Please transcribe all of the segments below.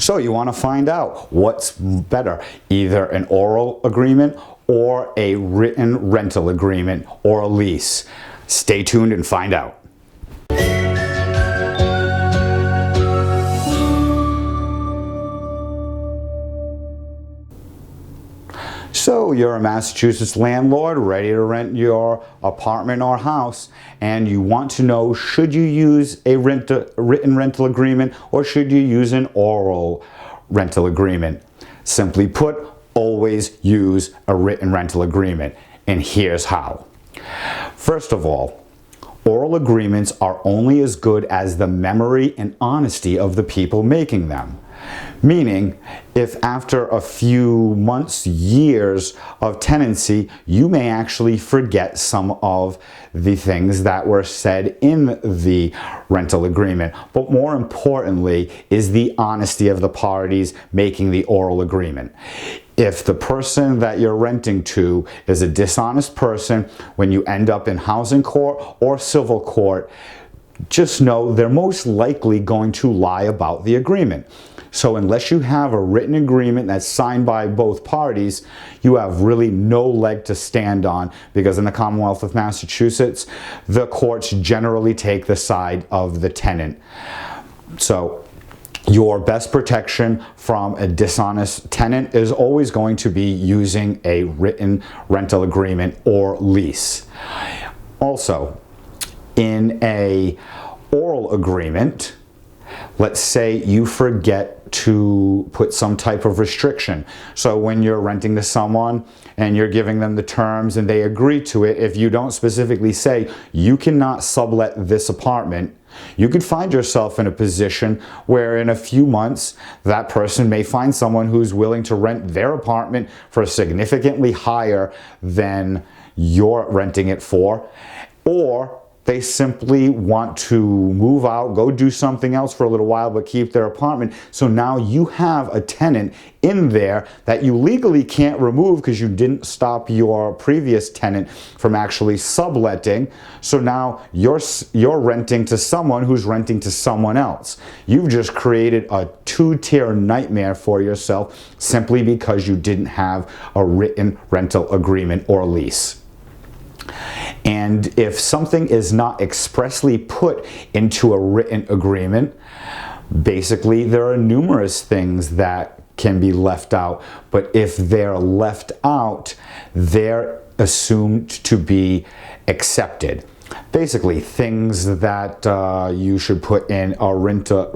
So you want to find out what's better, either an oral agreement or a written rental agreement or a lease. Stay tuned and find out. So you're a Massachusetts landlord ready to rent your apartment or house, and you want to know, should you use a written rental agreement or should you use an oral rental agreement? Simply put, always use a written rental agreement, and here's how. First of all, oral agreements are only as good as the memory and honesty of the people making them. Meaning, if after a few months, years of tenancy, you may actually forget some of the things that were said in the rental agreement. But more importantly is the honesty of the parties making the oral agreement. If the person that you're renting to is a dishonest person, when you end up in housing court or civil court, just know they're most likely going to lie about the agreement. So unless you have a written agreement that's signed by both parties, you have really no leg to stand on, because in the Commonwealth of Massachusetts, the courts generally take the side of the tenant. So your best protection from a dishonest tenant is always going to be using a written rental agreement or lease. Also, in a oral agreement, let's say you forget to put some type of restriction. So when you're renting to someone and you're giving them the terms and they agree to it, if you don't specifically say you cannot sublet this apartment, you could find yourself in a position where in a few months that person may find someone who's willing to rent their apartment for significantly higher than you're renting it for, or they simply want to move out, go do something else for a little while, but keep their apartment. So now you have a tenant in there that you legally can't remove because you didn't stop your previous tenant from actually subletting. So now you're renting to someone who's renting to someone else. You've just created a two-tier nightmare for yourself simply because you didn't have a written rental agreement or lease. And if something is not expressly put into a written agreement, basically there are numerous things that can be left out. But if they're left out, they're assumed to be accepted. Basically, things that you should put in a written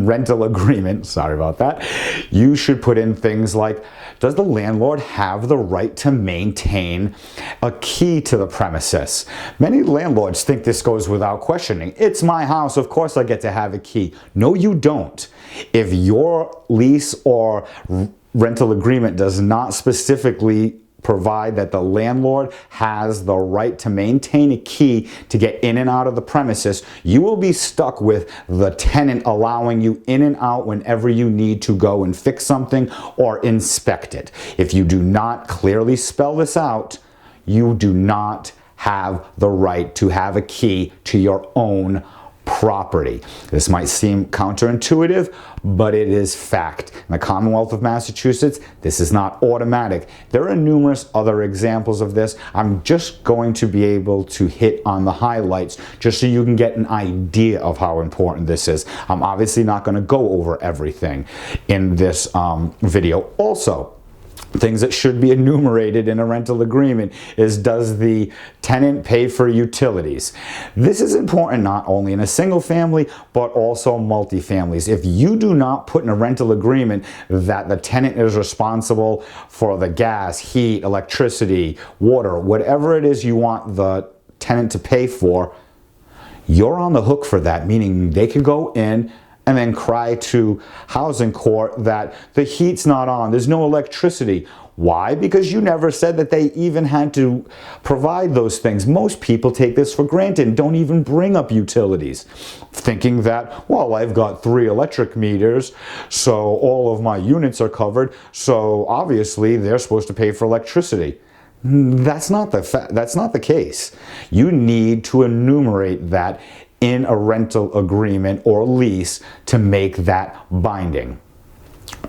rental agreement, sorry about that, you should put in things like, does the landlord have the right to maintain a key to the premises? Many landlords think this goes without questioning. It's my house, of course I get to have a key. No, you don't. If your lease or rental agreement does not specifically provide that the landlord has the right to maintain a key to get in and out of the premises, you will be stuck with the tenant allowing you in and out whenever you need to go and fix something or inspect it. If you do not clearly spell this out, you do not have the right to have a key to your own property. This might seem counterintuitive, but it is fact. In the Commonwealth of Massachusetts, this is not automatic. There are numerous other examples of this. I'm just going to be able to hit on the highlights just so you can get an idea of how important this is. I'm obviously not going to go over everything in this video. Also, things that should be enumerated in a rental agreement is, does the tenant pay for utilities? This is important not only in a single family, but also multifamilies. If you do not put in a rental agreement that the tenant is responsible for the gas, heat, electricity, water, whatever it is you want the tenant to pay for, you're on the hook for that, meaning they could go in and then cry to housing court that the heat's not on, there's no electricity. Why? Because you never said that they even had to provide those things. Most people take this for granted and don't even bring up utilities, thinking that, well, I've got 3 electric meters, so all of my units are covered, so obviously they're supposed to pay for electricity. That's not the case. You need to enumerate that in a rental agreement or lease to make that binding.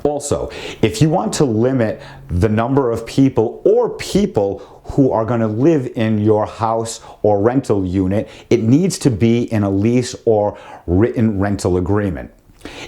Also, if you want to limit the number of people or people who are going to live in your house or rental unit, it needs to be in a lease or written rental agreement.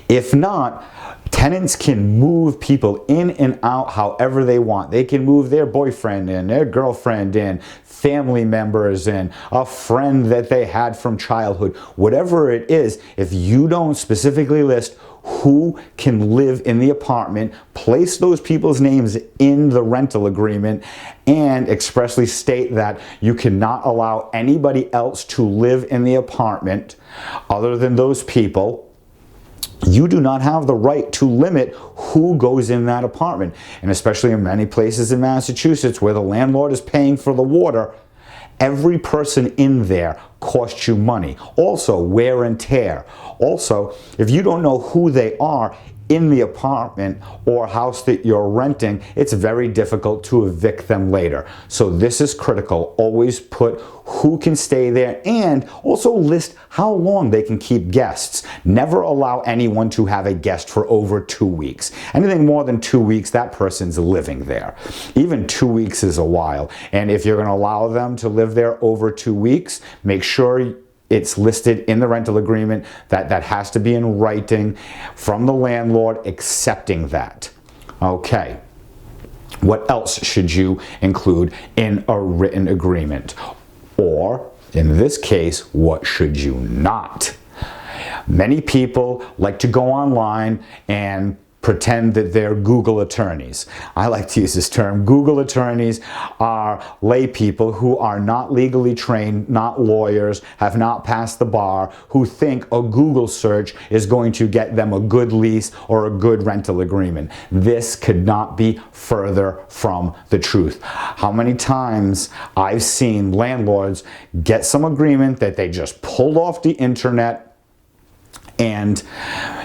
If not, tenants can move people in and out however they want. They can move their boyfriend in, their girlfriend in, family members in, a friend that they had from childhood. Whatever it is, if you don't specifically list who can live in the apartment, place those people's names in the rental agreement, and expressly state that you cannot allow anybody else to live in the apartment other than those people, you do not have the right to limit who goes in that apartment. And especially in many places in Massachusetts where the landlord is paying for the water, every person in there costs you money. Also, wear and tear. Also, if you don't know who they are in the apartment or house that you're renting, it's very difficult to evict them later. So this is critical. Always put who can stay there and also list how long they can keep guests. Never allow anyone to have a guest for over 2 weeks. Anything more than 2 weeks, that person's living there. Even 2 weeks is a while. And if you're going to allow them to live there over 2 weeks, make sure it's listed in the rental agreement that has to be in writing from the landlord accepting that. Okay. What else should you include in a written agreement? Or, in this case, what should you not? Many people like to go online and pretend that they're Google attorneys. I like to use this term. Google attorneys are lay people who are not legally trained, not lawyers, have not passed the bar, who think a Google search is going to get them a good lease or a good rental agreement. This could not be further from the truth. How many times I've seen landlords get some agreement that they just pulled off the internet and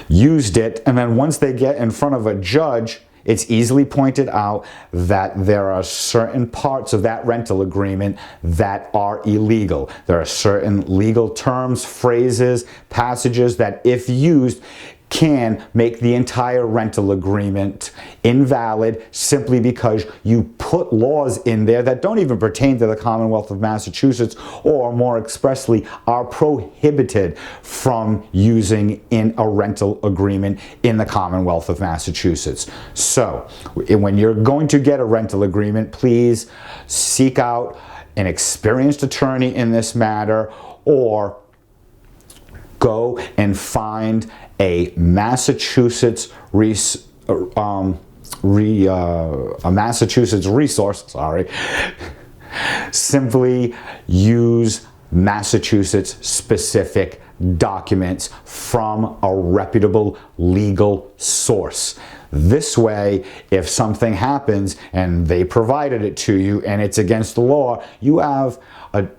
used it, and then once they get in front of a judge, it's easily pointed out that there are certain parts of that rental agreement that are illegal. There are certain legal terms, phrases, passages that, if used, can make the entire rental agreement invalid simply because you put laws in there that don't even pertain to the Commonwealth of Massachusetts, or more expressly are prohibited from using in a rental agreement in the Commonwealth of Massachusetts. So when you're going to get a rental agreement, please seek out an experienced attorney in this matter, or go and find a Massachusetts resource, simply use Massachusetts specific documents from a reputable legal source. This way, if something happens and they provided it to you and it's against the law, you have a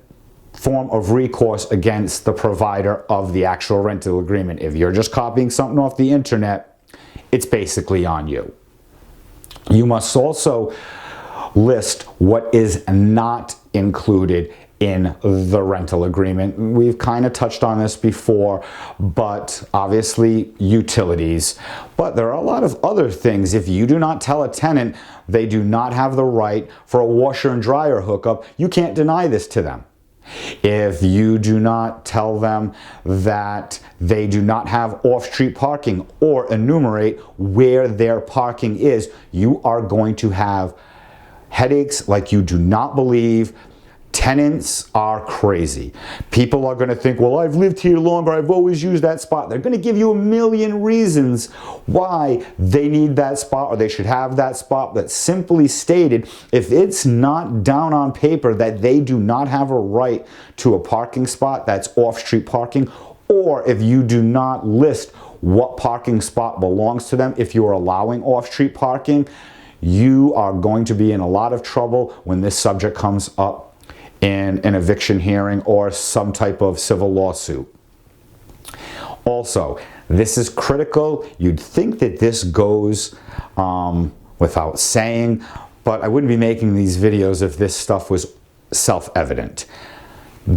form of recourse against the provider of the actual rental agreement. If you're just copying something off the internet, it's basically on you. You must also list what is not included in the rental agreement. We've kind of touched on this before, but obviously utilities. But there are a lot of other things. If you do not tell a tenant they do not have the right for a washer and dryer hookup, you can't deny this to them. If you do not tell them that they do not have off-street parking or enumerate where their parking is, you are going to have headaches like you do not believe. Tenants are crazy. People are going to think, well, I've lived here longer, I've always used that spot. They're going to give you a million reasons why they need that spot or they should have that spot. But simply stated, if it's not down on paper that they do not have a right to a parking spot that's off-street parking, or if you do not list what parking spot belongs to them, if you are allowing off-street parking, you are going to be in a lot of trouble when this subject comes up in an eviction hearing or some type of civil lawsuit. Also, this is critical. You'd think that this goes without saying, but I wouldn't be making these videos if this stuff was self-evident.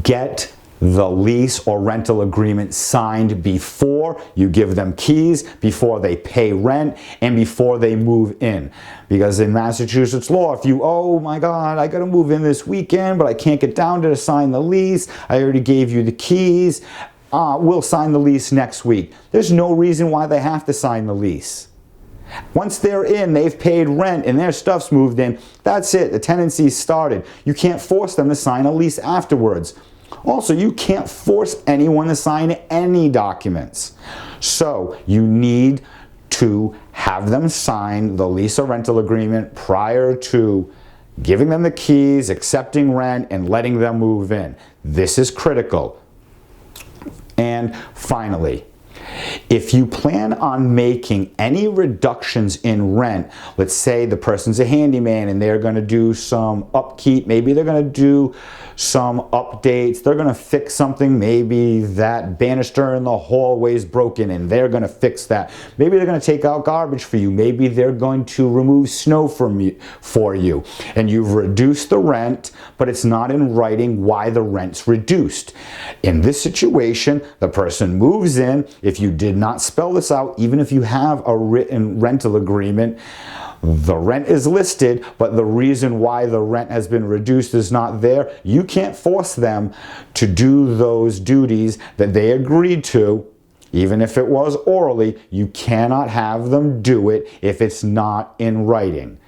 Get the lease or rental agreement signed before you give them keys, before they pay rent, and before they move in. Because in Massachusetts law, if you, oh my God, I gotta move in this weekend, but I can't get down to sign the lease, I already gave you the keys, we'll sign the lease next week. There's no reason why they have to sign the lease. Once they're in, they've paid rent and their stuff's moved in, that's it, the tenancy's started. You can't force them to sign a lease afterwards. Also, you can't force anyone to sign any documents. So you need to have them sign the lease or rental agreement prior to giving them the keys, accepting rent, and letting them move in. This is critical. And finally, if you plan on making any reductions in rent, let's say the person's a handyman and they're going to do some upkeep, maybe they're going to do some updates, they're going to fix something, maybe that banister in the hallway is broken and they're going to fix that. Maybe they're going to take out garbage for you, maybe they're going to remove snow for you, and you've reduced the rent, but it's not in writing why the rent's reduced. In this situation, the person moves in. If you did not spell this out, even if you have a written rental agreement, the rent is listed, but the reason why the rent has been reduced is not there. You can't force them to do those duties that they agreed to, even if it was orally. You cannot have them do it if it's not in writing.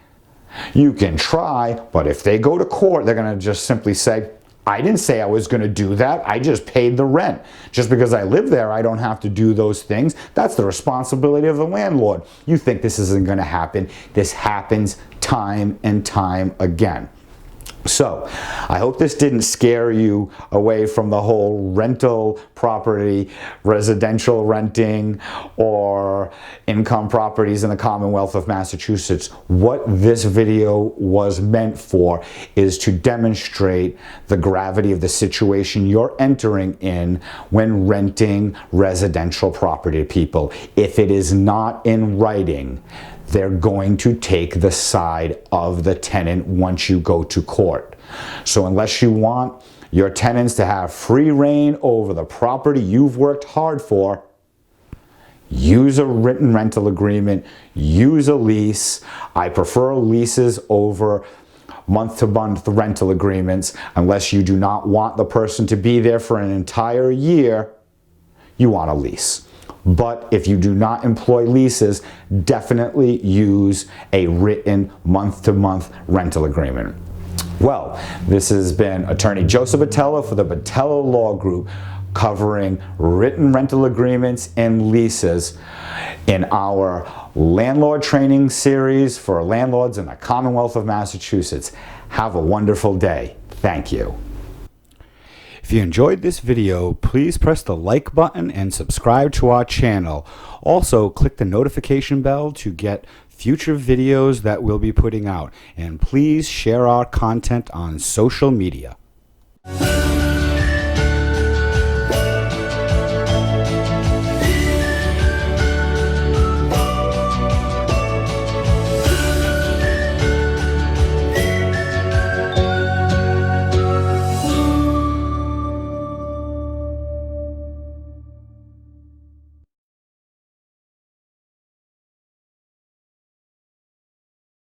You can try, but if they go to court, they're going to just simply say, I didn't say I was going to do that. I just paid the rent. Just because I live there, I don't have to do those things. That's the responsibility of the landlord. You think this isn't going to happen. This happens time and time again. So, I hope this didn't scare you away from the whole rental property, residential renting, or income properties in the Commonwealth of Massachusetts. What this video was meant for is to demonstrate the gravity of the situation you're entering in when renting residential property to people. If it is not in writing, they're going to take the side of the tenant once you go to court. So unless you want your tenants to have free reign over the property you've worked hard for, use a written rental agreement, use a lease. I prefer leases over month-to-month rental agreements. Unless you do not want the person to be there for an entire year, you want a lease. But if you do not employ leases, definitely use a written month-to-month rental agreement. Well, this has been Attorney Joseph Botelho for the Botelho Law Group, covering written rental agreements and leases in our landlord training series for landlords in the Commonwealth of Massachusetts. Have a wonderful day. Thank you. If you enjoyed this video, please press the like button and subscribe to our channel. Also, click the notification bell to get future videos that we'll be putting out. And please share our content on social media.